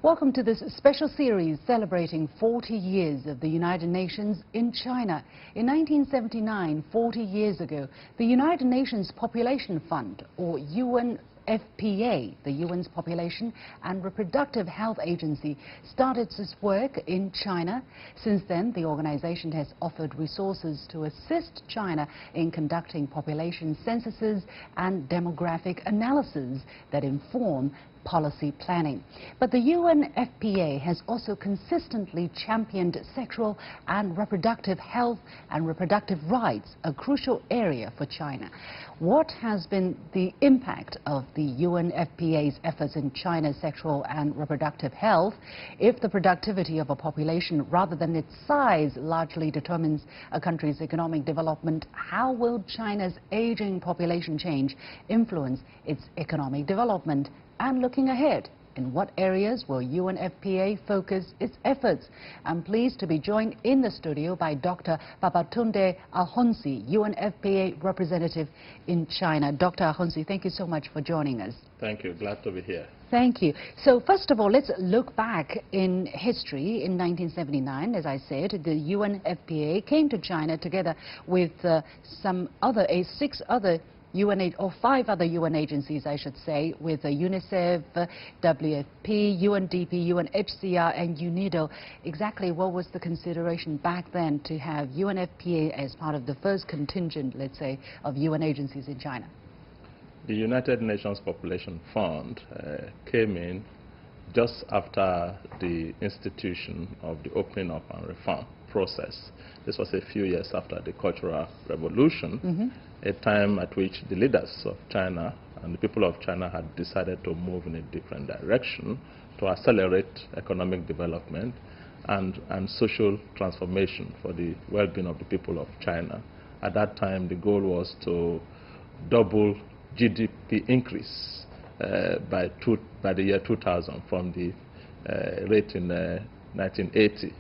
Welcome to this special series celebrating 40 years of the United Nations in China. In 1979, 40 years ago, the United Nations Population Fund, or UNFPA, the UN's Population and Reproductive Health Agency, started its work in China. Since then, the organization has offered resources to assist China in conducting population censuses and demographic analyses that inform policy planning. But the UNFPA has also consistently championed sexual and reproductive health and reproductive rights, a crucial area for China. What has been the impact of the UNFPA's efforts in China's sexual and reproductive health? If the productivity of a population rather than its size largely determines a country's economic development, how will China's aging population change influence its economic development? And looking ahead, in what areas will UNFPA focus its efforts? I'm pleased to be joined in the studio by Dr. Babatunde Ahonsi, UNFPA representative in China. Dr. Ahonsi, thank you so much for joining us. Thank you. Glad to be here. Thank you. So first of all, let's look back in history. In 1979, as I said, the UNFPA came to China together with six other five other UN agencies, I should say, with UNICEF, WFP, UNDP, UNHCR and UNIDO. Exactly what was the consideration back then to have UNFPA as part of the first contingent, let's say, of UN agencies in China? The United Nations Population Fund came in just after the institution of the opening up and reform process. This was a few years after the Cultural Revolution, a time at which the leaders of China and the people of China had decided to move in a different direction to accelerate economic development and social transformation for the well-being of the people of China. At that time, the goal was to double GDP increase by the year 2000 from the rate in 1980.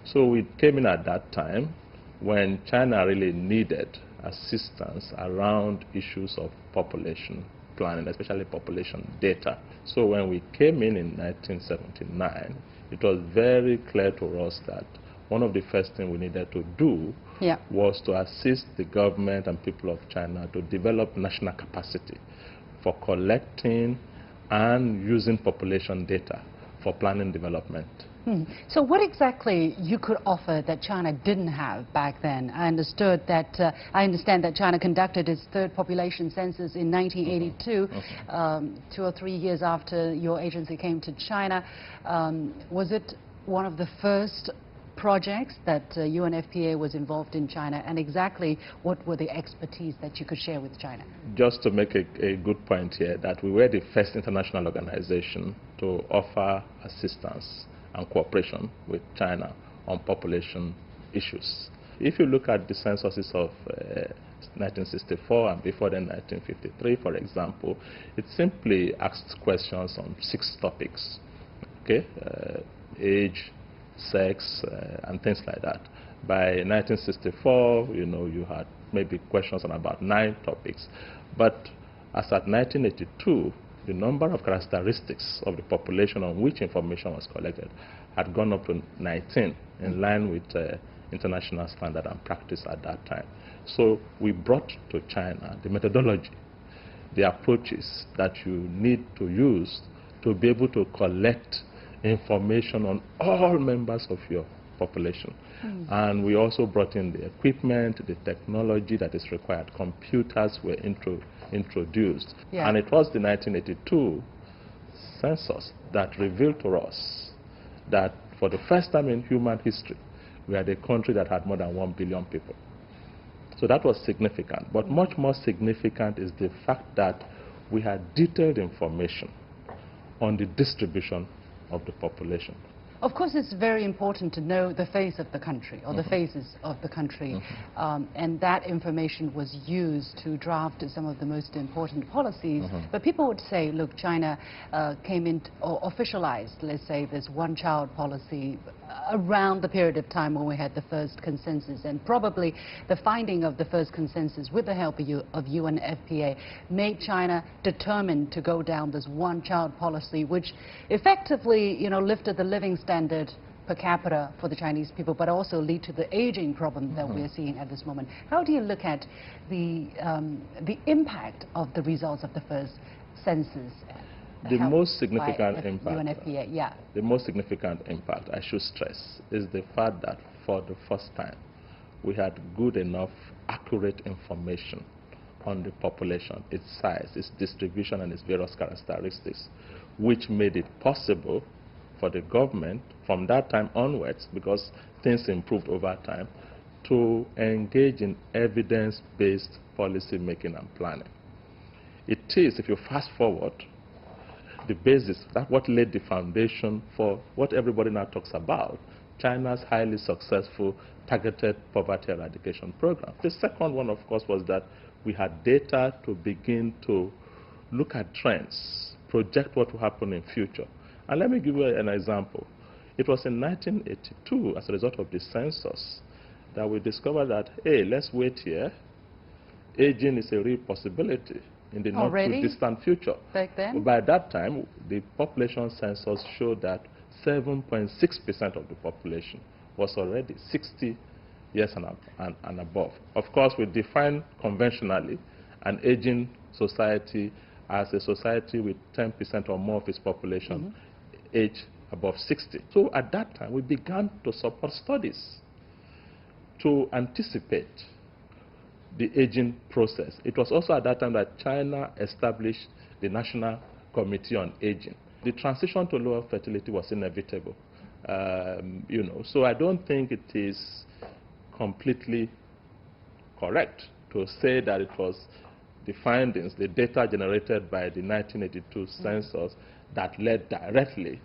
So we came in at that time when China really needed assistance around issues of population planning, especially population data. So when we came in 1979, it was very clear to us that one of the first things we needed to do was to assist the government and people of China to develop national capacity for collecting and using population data for planning development. So what exactly you could offer that China didn't have back then? I understand that China conducted its third population census in 1982, 2 or 3 years after your agency came to China. Was it one of the first projects that UNFPA was involved in China, and exactly what were the expertise that you could share with China? Just to make a good point here, that we were the first international organization to offer assistance and cooperation with China on population issues. If you look at the censuses of 1964 and before then 1953, for example, it simply asked questions on 6 topics, age, sex, and things like that. By 1964, you had maybe questions on about 9 topics. But as at 1982, the number of characteristics of the population on which information was collected had gone up to 19, in line with international standard and practice at that time. So we brought to China the methodology, the approaches that you need to use to be able to collect information on all members of your population. And we also brought in the equipment, the technology that is required. Computers were introduced. And it was the 1982 census that revealed to us that for the first time in human history, we had a country that had more than 1 billion people. So that was significant. But much more significant is the fact that we had detailed information on the distribution of the population. Of course, it's very important to know the face of the country, or the faces of the country, and that information was used to draft some of the most important policies. But people would say, look, China came in or officialized, let's say, this one-child policy around the period of time when we had the first consensus, and probably the finding of the first consensus with the help of UNFPA made China determined to go down this one-child policy, which effectively, you know, lifted the living standard per capita for the Chinese people, but also lead to the aging problem that we're seeing at this moment. How do you look at the impact of the results of the first census? The most significant impact, UNFPA, yeah. The most significant impact, I should stress, is the fact that for the first time we had good enough, accurate information on the population, its size, its distribution, and its various characteristics, which made it possible for the government from that time onwards, because things improved over time, to engage in evidence-based policy making and planning. It is, if you fast forward, the basis, that's what laid the foundation for what everybody now talks about, China's highly successful targeted poverty eradication program. The second one, of course, was that we had data to begin to look at trends, project what will happen in future. And let me give you an example. It was in 1982, as a result of the census, that we discovered that, hey, let's wait here. Aging is a real possibility in the not too distant future. Back then? By that time, the population census showed that 7.6% of the population was already 60 years and above. Of course, we define conventionally an aging society as a society with 10% or more of its population age above 60. So at that time, we began to support studies to anticipate the aging process. It was also at that time that China established the National Committee on Aging. The transition to lower fertility was inevitable, you know. So I don't think it is completely correct to say that it was the findings, the data generated by the 1982 census that led directly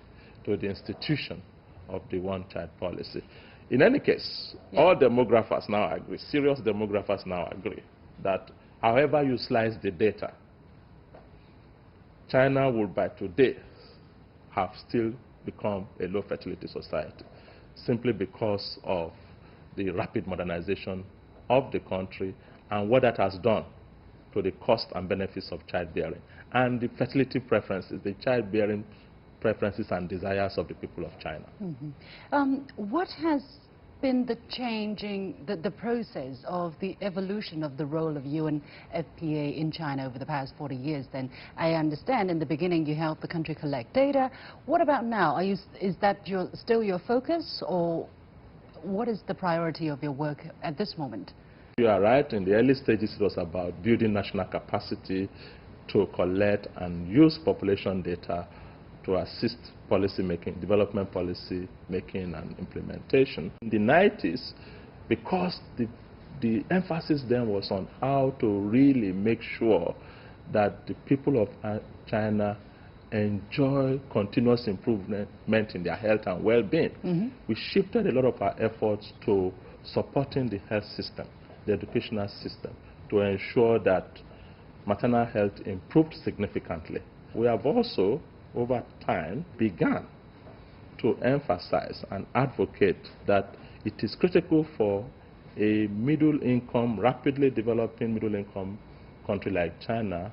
to the institution of the one-child policy. In any case, all demographers now agree, serious demographers now agree, that however you slice the data, China will by today have still become a low fertility society, simply because of the rapid modernization of the country and what that has done to the cost and benefits of childbearing, and the fertility preferences, the childbearing preferences and desires of the people of China. What has been the changing, the process of the evolution of the role of UNFPA in China over the past 40 years then? I understand in the beginning you helped the country collect data. What about now? Is that still your focus, or what is the priority of your work at this moment? You are right. In the early stages, it was about building national capacity to collect and use population data to assist policy making, development policy making and implementation. In the 90s, because the emphasis then was on how to really make sure that the people of China enjoy continuous improvement in their health and well-being, we shifted a lot of our efforts to supporting the health system, the educational system, to ensure that maternal health improved significantly. We have also, over time, began to emphasize and advocate that it is critical for a middle-income, rapidly developing middle-income country like China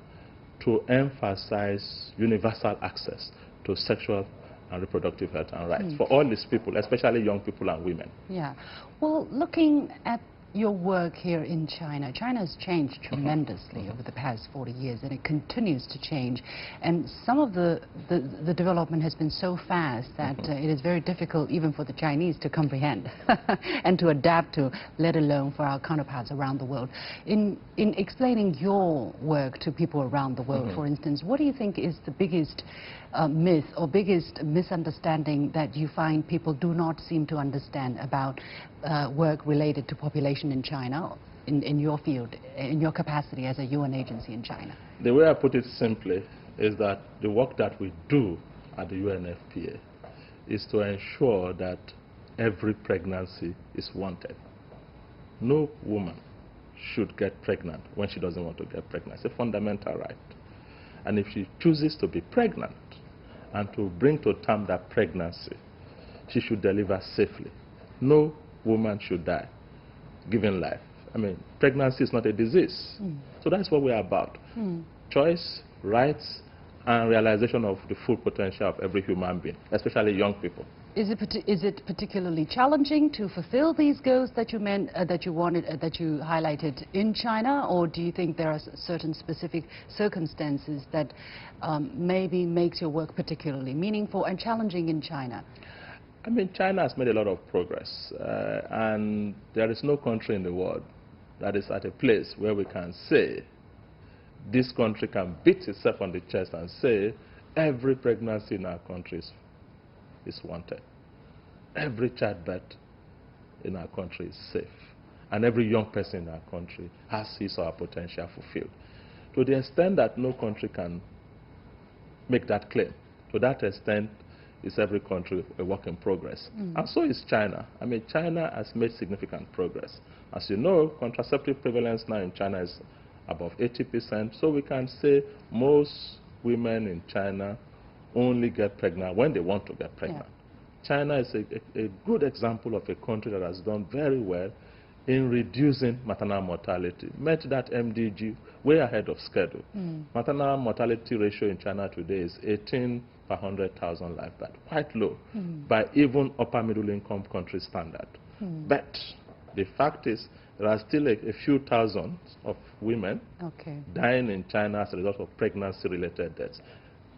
to emphasize universal access to sexual and reproductive health and rights for all these people, especially young people and women. Yeah. Well, looking at your work here in China, China has changed tremendously over the past 40 years, and it continues to change. And some of the development has been so fast that it is very difficult even for the Chinese to comprehend and to adapt to, let alone for our counterparts around the world. In explaining your work to people around the world, for instance, what do you think is the biggest myth or biggest misunderstanding that you find people do not seem to understand about work related to population in China, in your field, in your capacity as a UN agency in China? The way I put it simply is that the work that we do at the UNFPA is to ensure that every pregnancy is wanted. No woman should get pregnant when she doesn't want to get pregnant. It's a fundamental right. And if she chooses to be pregnant and to bring to term that pregnancy, she should deliver safely. No woman should die giving life. I mean, pregnancy is not a disease. So that's what we're about. Choice, rights, and realization of the full potential of every human being, especially young people. Is it particularly challenging to fulfill these goals that you highlighted in China, or do you think there are certain specific circumstances that maybe makes your work particularly meaningful and challenging in China? I mean, China has made a lot of progress, and there is no country in the world that is at a place where we can say this country can beat itself on the chest and say every pregnancy in our country is wanted. Every childbirth in our country is safe. And every young person in our country has his or her potential fulfilled. To the extent that no country can make that claim, to that extent is every country a work in progress. And so is China. I mean, China has made significant progress. As you know, contraceptive prevalence now in China is above 80%. So we can say most women in China only get pregnant when they want to get pregnant. China is a good example of a country that has done very well in reducing maternal mortality. Met that MDG way ahead of schedule. Maternal mortality ratio in China today is 18 per 100,000 live births, quite low by even upper middle income country standard. But the fact is there are still a few thousands of women dying in China as a result of pregnancy-related deaths.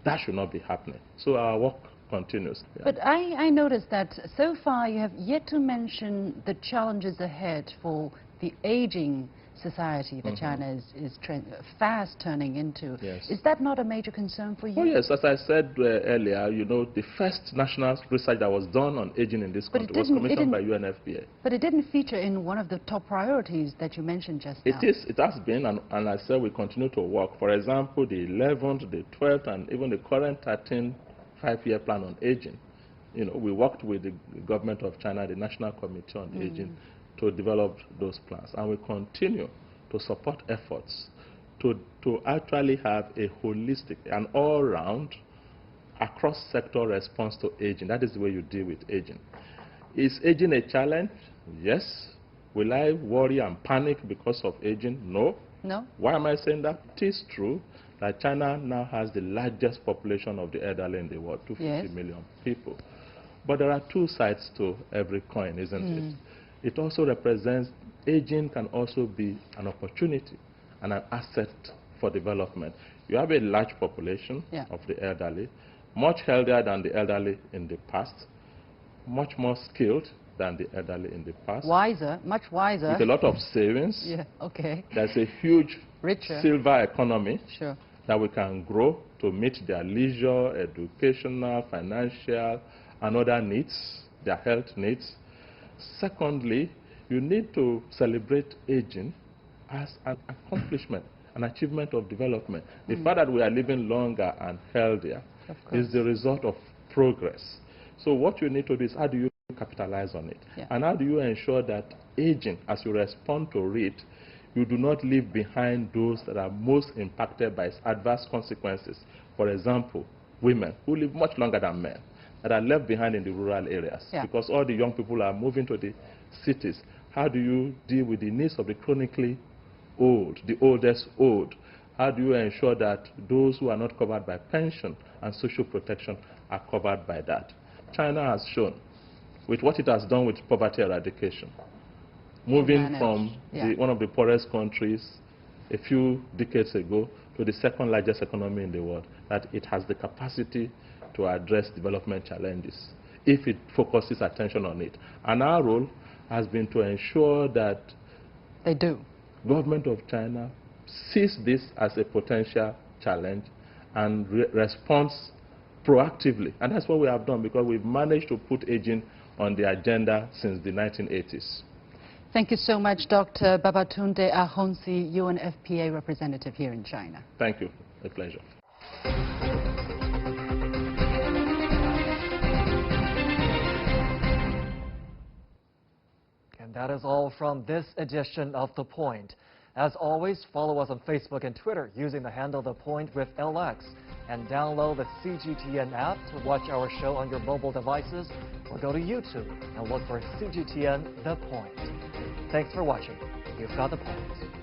That should not be happening. So our work continues. But I noticed that so far you have yet to mention the challenges ahead for the aging society that China is fast turning into. Is that not a major concern for you? Oh yes, as I said earlier, you know, the first national research that was done on aging in this country was commissioned by UNFPA. But it didn't feature in one of the top priorities that you mentioned just now. It has been, and I said we continue to work. For example, the 11th, the 12th, and even the current 13th five-year plan on aging. You know, we worked with the government of China, the National Committee on Aging, to develop those plans. And we continue to support efforts to actually have a holistic and all-round, across-sector response to aging. That is the way you deal with aging. Is aging a challenge? Yes. Will I worry and panic because of aging? No. No. Why am I saying that? It is true that China now has the largest population of the elderly in the world, 250 million people. But there are two sides to every coin, isn't it? It also represents, aging can also be an opportunity and an asset for development. You have a large population of the elderly, much healthier than the elderly in the past, much more skilled than the elderly in the past. Wiser, much wiser. With a lot of savings. There's a huge silver economy that we can grow to meet their leisure, educational, financial, and other needs, their health needs. Secondly, you need to celebrate aging as an accomplishment, an achievement of development. The fact that we are living longer and healthier is the result of progress. So what you need to do is, how do you capitalize on it? And how do you ensure that aging, as you respond to it, you do not leave behind those that are most impacted by its adverse consequences? For example, women who live much longer than men, that are left behind in the rural areas, because all the young people are moving to the cities. How do you deal with the needs of the chronically old, the oldest old? How do you ensure that those who are not covered by pension and social protection are covered by that? China has shown, with what it has done with poverty eradication, moving from one of the poorest countries a few decades ago to the second largest economy in the world, that it has the capacity to address development challenges if it focuses attention on it. And our role has been to ensure that government of China sees this as a potential challenge and responds proactively. And that's what we have done, because we've managed to put aging on the agenda since the 1980s. Thank you so much, Dr. Babatunde Ahonsi, UNFPA representative here in China. Thank you. A pleasure. And that is all from this edition of The Point. As always, follow us on Facebook and Twitter using the handle The Point with LX. And download the CGTN app to watch our show on your mobile devices, or go to YouTube and look for CGTN The Point. Thanks for watching. You've got The Point.